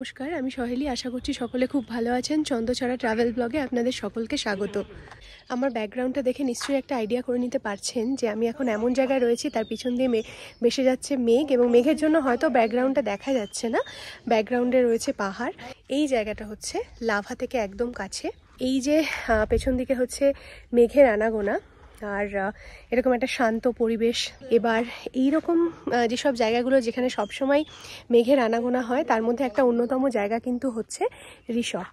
নমস্কার, আমি সহেলি। আশা করছি সকলে খুব ভালো আছেন। চন্দ্রছড়া ট্রাভেল ব্লগে আপনাদের সকলকে স্বাগত। আমার ব্যাকগ্রাউন্ডটা দেখে নিশ্চয়ই একটা আইডিয়া করে নিতে পারছেন যে আমি এখন এমন জায়গায় রয়েছি, তার পিছন দিয়ে ভেসে যাচ্ছে মেঘ, এবং মেঘের জন্য হয়তো ব্যাকগ্রাউন্ডটা দেখা যাচ্ছে না। ব্যাকগ্রাউন্ডে রয়েছে পাহাড়। এই জায়গাটা হচ্ছে লাভা থেকে একদম কাছে। এই যে পেছন দিকে হচ্ছে মেঘের আনাগোনা, আর এরকম একটা শান্ত পরিবেশ। এবার এইরকম যেসব জায়গাগুলো যেখানে সবসময় মেঘের আনাগোনা হয়, তার মধ্যে একটা অন্যতম জায়গা কিন্তু হচ্ছে ঋষভ।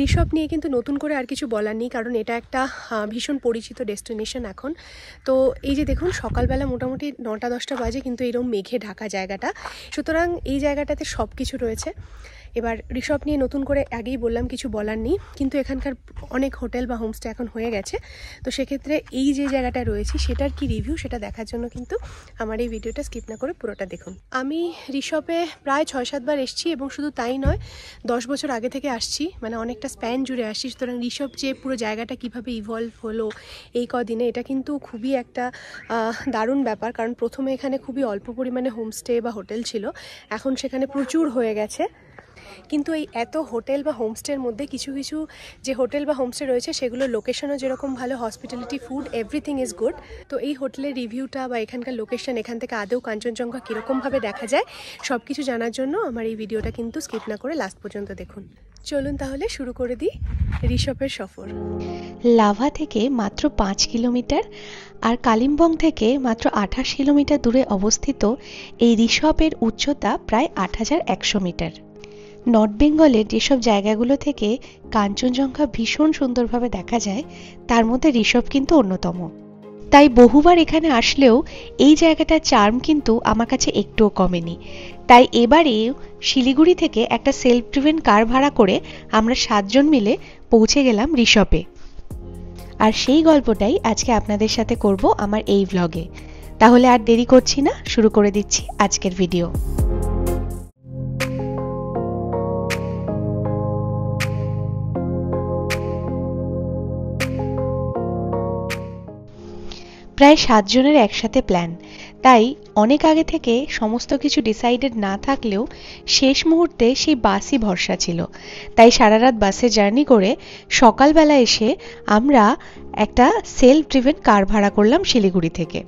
ঋষভ নিয়ে কিন্তু নতুন করে আর কিছু বলার নেই, কারণ এটা একটা ভীষণ পরিচিত ডেস্টিনেশন এখন। তো এই যে দেখুন, সকালবেলা মোটামুটি 9টা-10টা বাজে, কিন্তু এরকম মেঘে ঢাকা জায়গাটা। সুতরাং এই জায়গাটাতে সব কিছু রয়েছে। এবার ঋষভ নিয়ে নতুন করে আগেই বললাম কিছু বলার নেই, কিন্তু এখানকার অনেক হোটেল বা হোমস্টে এখন হয়ে গেছে। তো সেক্ষেত্রে এই যে জায়গাটা রয়েছি সেটার কি রিভিউ, সেটা দেখার জন্য কিন্তু আমার এই ভিডিওটা স্কিপ না করে পুরোটা দেখুন। আমি ঋষভে প্রায় 6-7 বার এসেছি, এবং শুধু তাই নয়, 10 বছর আগে থেকে আসছি, মানে অনেকটা স্প্যান জুড়ে আসছি। সুতরাং ঋষভ যে পুরো জায়গাটা কীভাবে ইভলভ হলো এই কদিনে, এটা কিন্তু খুবই একটা দারুণ ব্যাপার। কারণ প্রথমে এখানে খুবই অল্প পরিমাণে হোমস্টে বা হোটেল ছিল, এখন সেখানে প্রচুর হয়ে গেছে। কিন্তু এই এত হোটেল বা হোমস্টের মধ্যে কিছু কিছু যে হোটেল বা হোমস্টে রয়েছে, সেগুলোর লোকেশনও যেরকম ভালো, hospitality, food, everything is good. তো এই হোটেলের রিভিউটা বা এখানকার লোকেশন, এখান থেকে আদৌ কাঞ্চনজঙ্ঘা কীরকমভাবে দেখা যায়, সব কিছু জানার জন্য আমার এই ভিডিওটা কিন্তু স্কিপ না করে লাস্ট পর্যন্ত দেখুন। চলুন তাহলে শুরু করে দিই ঋষভের সফর। লাভা থেকে মাত্র 5 কিলোমিটার আর কালিম্পং থেকে মাত্র 28 কিলোমিটার দূরে অবস্থিত এই ঋষভের উচ্চতা প্রায় 8100 মিটার। নর্থ বেঙ্গলের যেসব জায়গাগুলো থেকে কাঞ্চনজঙ্ঘা ভীষণ সুন্দরভাবে দেখা যায়, তার মধ্যে ঋষভ কিন্তু অন্যতম। তাই বহুবার এখানে আসলেও এই জায়গাটার চার্ম কিন্তু আমার কাছে একটুও কমেনি। তাই এবারে শিলিগুড়ি থেকে একটা সেলফ ড্রিভেন কার ভাড়া করে আমরা 7 জন মিলে পৌঁছে গেলাম ঋষভে। আর সেই গল্পটাই আজকে আপনাদের সাথে করব আমার এই ভ্লগে। তাহলে আর দেরি করছি না, শুরু করে দিচ্ছি আজকের ভিডিও। প্রায় 7 জনের একসাথে প্ল্যান, তাই অনেক আগে থেকে সমস্ত কিছু ডিসাইডেড না থাকলেও শেষ মুহূর্তে সেই বাসই ভরসা ছিল। তাই সারা রাত বাসে জার্নি করে সকালবেলা এসে আমরা একটা সেলফ ড্রিভেন কার ভাড়া করলাম শিলিগুড়ি থেকে।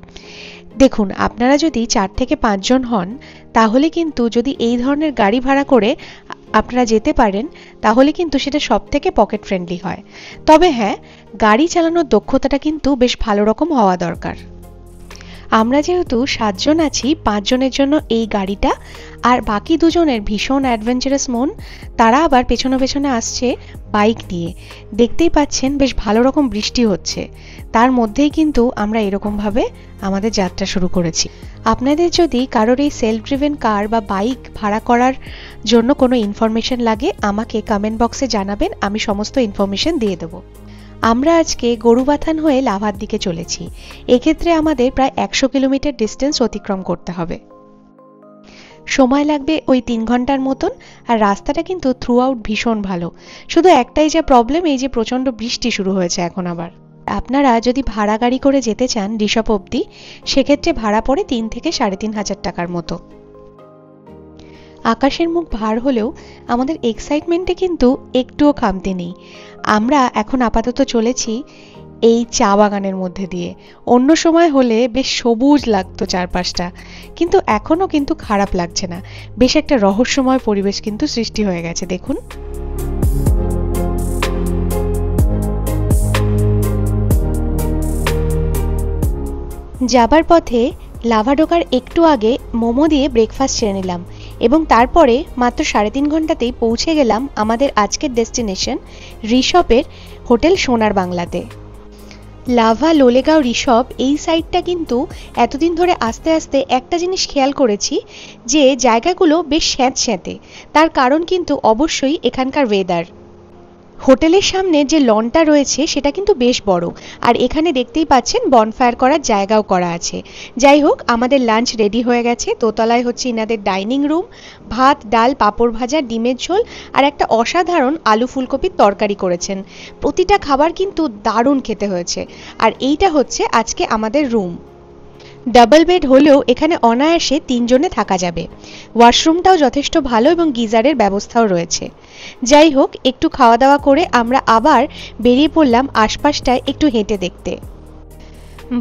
দেখুন, আপনারা যদি 4 থেকে 5 জন হন, তাহলে কিন্তু যদি এই ধরনের গাড়ি ভাড়া করে আপনারা যেতে পারেন, তাহলে কিন্তু সেটা সব থেকে পকেট ফ্রেন্ডলি হয়। তবে হ্যাঁ, গাড়ি চালানোর দক্ষতাটা কিন্তু বেশ ভালো রকম হওয়া দরকার। আমরা যেহেতু 7 জন আছি, 5 জনের জন্য এই গাড়িটা, আর বাকি 2 জনের ভীষণ অ্যাডভেঞ্চারাস মন, তারা আবার পেছনে পেছনে আসছে বাইক নিয়ে। দেখতেই পাচ্ছেন বেশ ভালো রকম বৃষ্টি হচ্ছে, তার মধ্যেই কিন্তু আমরা এরকমভাবে আমাদের যাত্রা শুরু করেছি। আপনাদের যদি কারোর এই সেলফ ড্রিভেন কার বা বাইক ভাড়া করার জন্য কোনো ইনফরমেশন লাগে, আমাকে কমেন্ট বক্সে জানাবেন, আমি সমস্ত ইনফরমেশন দিয়ে দেবো। আমরা আজকে গরুবাথান হয়ে লাভার দিকে চলেছি। এক্ষেত্রে আমাদের প্রায় 100 কিলোমিটার ডিস্টেন্স অতিক্রম করতে হবে। সময় লাগবে ওই 3 ঘন্টার মতন। আর রাস্তাটা কিন্তু থ্রু আউট ভীষণ ভালো। শুধু একটাই যে প্রবলেম, এই যে প্রচণ্ড বৃষ্টি শুরু হয়েছে এখন আবার। আপনারা যদি ভাড়া গাড়ি করে যেতে চান ঋষভ অবধি, সেক্ষেত্রে ভাড়া পড়ে 3 থেকে 3500 টাকার মতো। আকাশের মুখ ভার হলেও আমাদের এক্সাইটমেন্টে কিন্তু একটুও খামতি নেই। আমরা এখন আপাতত চলেছি এই চা বাগানের মধ্যে দিয়ে। অন্য সময় হলে বেশ সবুজ লাগতো চারপাশটা, কিন্তু এখনো কিন্তু খারাপ লাগছে না। বেশ একটা রহস্যময় পরিবেশ কিন্তু সৃষ্টি হয়ে গেছে, দেখুন। যাবার পথে লাভা ঢোকার একটু আগে মোমো দিয়ে ব্রেকফাস্ট সেরে নিলাম, এবং তারপরে মাত্র 3.5 ঘন্টাতেই পৌঁছে গেলাম আমাদের আজকের ডেস্টিনেশন ঋষভের হোটেল সোনার বাংলাতে। লাভা, লোলেগাঁও, ঋষভ এই সাইডটা কিন্তু এতদিন ধরে আস্তে আস্তে একটা জিনিস খেয়াল করেছি, যে জায়গাগুলো বেশ স্যাঁতস্যাঁতে। তার কারণ কিন্তু অবশ্যই এখানকার ওয়েদার। হোটেলের সামনে যে লনটা রয়েছে সেটা কিন্তু বেশ বড়, আর এখানে দেখতেই পাচ্ছেন বনফায়ার করার জায়গাও করা আছে। যাই হোক, আমাদের লাঞ্চ রেডি হয়ে গেছে। দোতলায় হচ্ছে ইনাদের ডাইনিং রুম। ভাত, ডাল, পাঁপড় ভাজা, ডিমের ঝোল আর একটা অসাধারণ আলু ফুলকপির তরকারি করেছেন। প্রতিটা খাবার কিন্তু দারুণ খেতে হয়েছে। আর এইটা হচ্ছে আজকে আমাদের রুম। ডাবল বেড হলেও এখানে অনায়াসে 3 জনে থাকা যাবে। ওয়াশরুমটাও যথেষ্ট ভালো এবং গিজারের ব্যবস্থাও রয়েছে। যাই হোক, একটু খাওয়া দাওয়া করে আমরা আবার বেরিয়ে পড়লাম আশপাশটায় একটু হেঁটে দেখতে।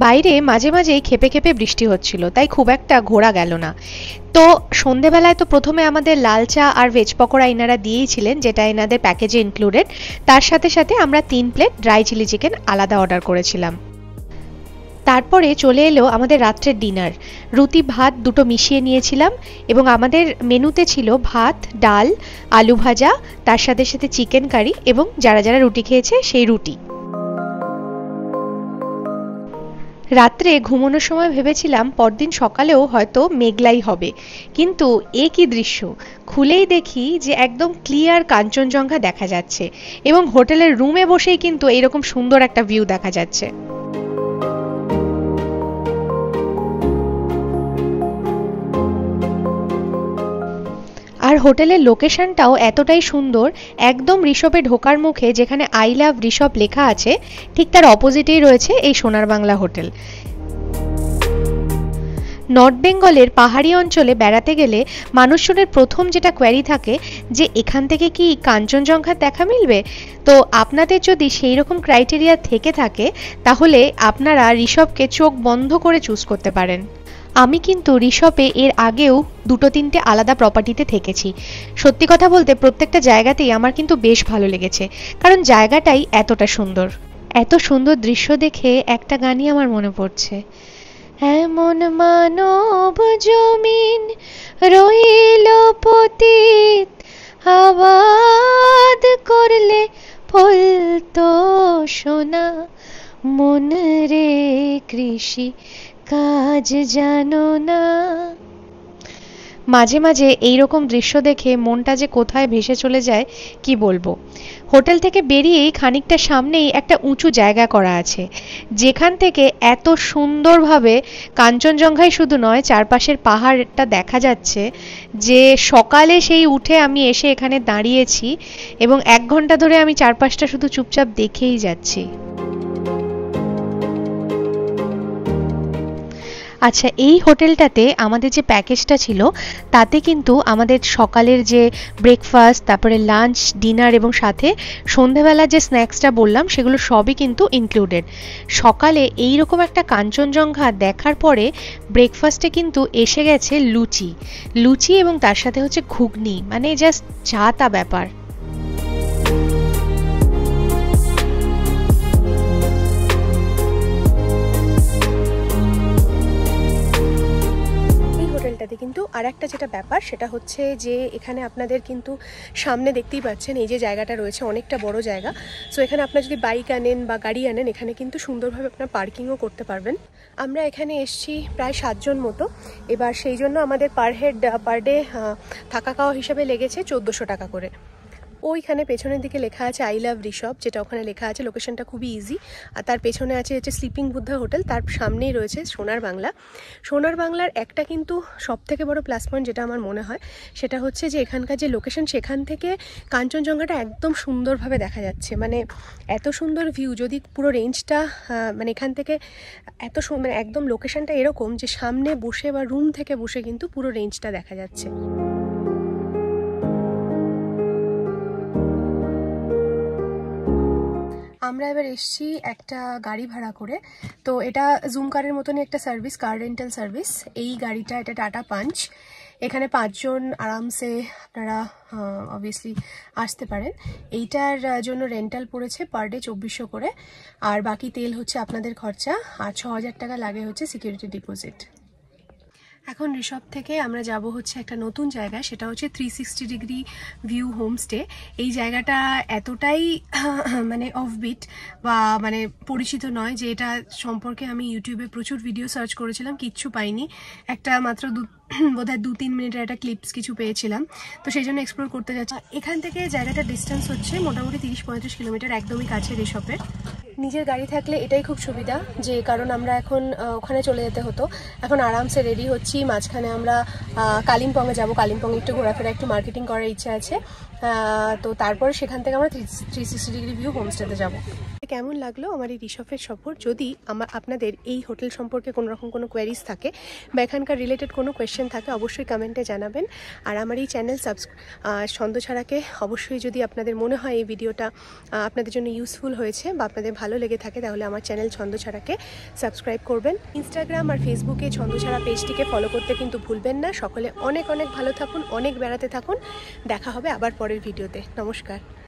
বাইরে মাঝে মাঝেই খেপে খেপে বৃষ্টি হচ্ছিল, তাই খুব একটা ঘোরা গেল না। তো সন্ধেবেলায় তো প্রথমে আমাদের লাল চা আর ভেজ পকোড়া এনারা দিয়েইছিলেন, যেটা এনাদের প্যাকেজে ইনক্লুডেড। তার সাথে সাথে আমরা 3 প্লেট ড্রাই চিলি চিকেন আলাদা অর্ডার করেছিলাম। তারপরে চলে এলো আমাদের রাত্রের ডিনার। রুটি ভাত দুটো মিশিয়ে নিয়েছিলাম এবং আমাদের মেনুতে ছিল ভাত, ডাল, আলু ভাজা, তার সাথে সাথে চিকেন কারি এবং যারা যারা রুটি খেয়েছে সেই রুটি। রাত্রে ঘুমানোর সময় ভেবেছিলাম পরদিন সকালেও হয়তো মেঘলাই হবে, কিন্তু এ কি দৃশ্য! খুলেই দেখি যে একদম ক্লিয়ার কাঞ্চনজঙ্ঘা দেখা যাচ্ছে এবং হোটেলের রুমে বসেই কিন্তু এইরকম সুন্দর একটা ভিউ দেখা যাচ্ছে। আর হোটেলের লোকেশনটাও এতটাই সুন্দর, একদম ঋষভে ঢোকার মুখে যেখানে আই লাভ ঋষভ লেখা আছে ঠিক তার অপোজিটেই রয়েছে এই সোনার বাংলা হোটেল। নর্থ বেঙ্গলের পাহাড়ি অঞ্চলে বেড়াতে গেলে মানুষজনের প্রথম যেটা কোয়েরি থাকে যে এখান থেকে কি কাঞ্চনজঙ্ঘার দেখা মিলবে। তো আপনাদের যদি সেই রকম ক্রাইটেরিয়া থেকে থাকে তাহলে আপনারা ঋষভকে চোখ বন্ধ করে চুজ করতে পারেন। আমি কিন্তু ঋষভে এর আগেও 2-3টে আলাদা প্রপার্টিতে থেকেছি। সত্যি কথা বলতে প্রত্যেকটা জায়গাতেই আমার কিন্তু বেশ ভালো লেগেছে, কারণ জায়গাটাই এতটা সুন্দর। এত সুন্দর দৃশ্য দেখে একটা গানই আমার মনে পড়ছে, এমন মানব জমিন রইল পতিত, আবাদ করলে ফলতো সোনা, মন রে কৃষি কাজ জানো না। মাঝে মাঝে এইরকম দৃশ্য দেখে মনটা যে কোথায় ভেসে চলে যায় কি বলবো। হোটেল থেকে বেরিয়েই খানিকটা সামনেই একটা উঁচু জায়গা করা আছে, যেখান থেকে এত সুন্দরভাবে কাঞ্চনজঙ্ঘাই শুধু নয় চারপাশের পাহাড়টা দেখা যাচ্ছে যে সকালে সেই উঠে আমি এসে এখানে দাঁড়িয়েছি এবং 1 ঘন্টা ধরে আমি চারপাশটা শুধু চুপচাপ দেখেই যাচ্ছি। আচ্ছা, এই হোটেলটাতে আমাদের যে প্যাকেজটা ছিল তাতে কিন্তু আমাদের সকালের যে ব্রেকফাস্ট, তারপরে লাঞ্চ, ডিনার এবং সাথে সন্ধেবেলা যে স্ন্যাক্সটা বললাম সেগুলো সবই কিন্তু ইনক্লুডেড। সকালে এইরকম একটা কাঞ্চনজঙ্ঘা দেখার পরে ব্রেকফাস্টে কিন্তু এসে গেছে লুচি এবং তার সাথে হচ্ছে ঘুগনি, মানে জাস্ট যা তা ব্যাপার। কিন্তু আর একটা যেটা ব্যাপার সেটা হচ্ছে যে এখানে আপনাদের কিন্তু সামনে দেখতেই পাচ্ছেন এই যে জায়গাটা রয়েছে, অনেকটা বড় জায়গা। সো এখানে আপনার যদি বাইক আনেন বা গাড়ি আনেন এখানে কিন্তু সুন্দরভাবে আপনার পার্কিংও করতে পারবেন। আমরা এখানে এসছি প্রায় 7 জন মতো, এবার সেই জন্য আমাদের পার ডে থাকা খাওয়া হিসাবে লেগেছে 1400 টাকা করে। ওইখানে পেছনের দিকে লেখা আছে আই লাভ ঋষভ, যেটা ওখানে লেখা আছে, লোকেশনটা খুবই ইজি। আর তার পেছনে আছে হচ্ছে স্লিপিং বুদ্ধা হোটেল, তার সামনেই রয়েছে সোনার বাংলা। সোনার বাংলার একটা কিন্তু সবথেকে বড় প্লাস পয়েন্ট যেটা আমার মনে হয় সেটা হচ্ছে যে এখানকার যে লোকেশন, সেখান থেকে কাঞ্চনজঙ্ঘাটা একদম সুন্দরভাবে দেখা যাচ্ছে। মানে এত সুন্দর ভিউ, যদি পুরো রেঞ্জটা মানে এখান থেকে এত মানে একদম লোকেশনটা এরকম যে সামনে বসে বা রুম থেকে বসে কিন্তু পুরো রেঞ্জটা দেখা যাচ্ছে। আমরা এবার এসছি একটা গাড়ি ভাড়া করে। তো এটা জুম কারের মতনই একটা সার্ভিস, কার রেন্টাল সার্ভিস। এই গাড়িটা, এটা টাটা পাঞ্চ। এখানে 5 জন আরামসে আপনারা অবভিয়াসলি আসতে পারেন। এইটার জন্য রেন্টাল পড়েছে পার ডে 2400 করে, আর বাকি তেল হচ্ছে আপনাদের খরচা, আর 6000 টাকা লাগে হচ্ছে সিকিউরিটি ডিপোজিট। এখন ঋষভ থেকে আমরা যাব হচ্ছে একটা নতুন জায়গায়, সেটা হচ্ছে 360 ডিগ্রি ভিউ হোমস্টে। এই জায়গাটা এতটাই মানে অফবিট বা মানে পরিচিত নয় যে এটা সম্পর্কে আমি ইউটিউবে প্রচুর ভিডিও সার্চ করেছিলাম, কিচ্ছু পাইনি। একটা মাত্র বোধহয় 2-3 মিনিটের একটা ক্লিপস কিছু পেয়েছিলাম, তো সেই জন্য এক্সপ্লোর করতে যাচ্ছি। এখান থেকে জায়গাটার ডিস্টেন্স হচ্ছে মোটামুটি 30-35 কিলোমিটার, একদমই কাছে ঋষভের। নিজের গাড়ি থাকলে এটাই খুব সুবিধা, যে কারণ আমরা এখন ওখানে চলে যেতে হতো, এখন আরামসে রেডি হচ্ছি। মাঝখানে আমরা কালিম্পংয়ে যাব, কালিম্পংয়ে একটু ঘোরাফেরা, একটু মার্কেটিং করার ইচ্ছা আছে। তো তারপরে সেখান থেকে আমরা 360 ডিগ্রি ভিউ হোমস্টেতে যাব। কেমন লাগলো আমার এই রিসফের সফর? যদি আপনাদের এই হোটেল সম্পর্কে কোনো রকম কোনো কোয়ারিজ থাকে বা এখানকার রিলেটেড কোনো কোয়েশ্চেন থাকে অবশ্যই কমেন্টে জানাবেন। আর আমার এই চ্যানেল ছন্দছাড়াকে অবশ্যই, যদি আপনাদের মনে হয় এই ভিডিওটা আপনাদের জন্য ইউজফুল হয়েছে বা আপনাদের ভালো লেগে থাকে, তাহলে আমার চ্যানেল ছন্দছাড়াকে সাবস্ক্রাইব করবেন। ইনস্টাগ্রাম আর ফেসবুকে ছন্দছাড়া পেজটিকে ফলো করতে কিন্তু ভুলবেন না। সকলে অনেক অনেক ভালো থাকুন, অনেক বেড়াতে থাকুন। দেখা হবে আবার পরের ভিডিওতে। নমস্কার।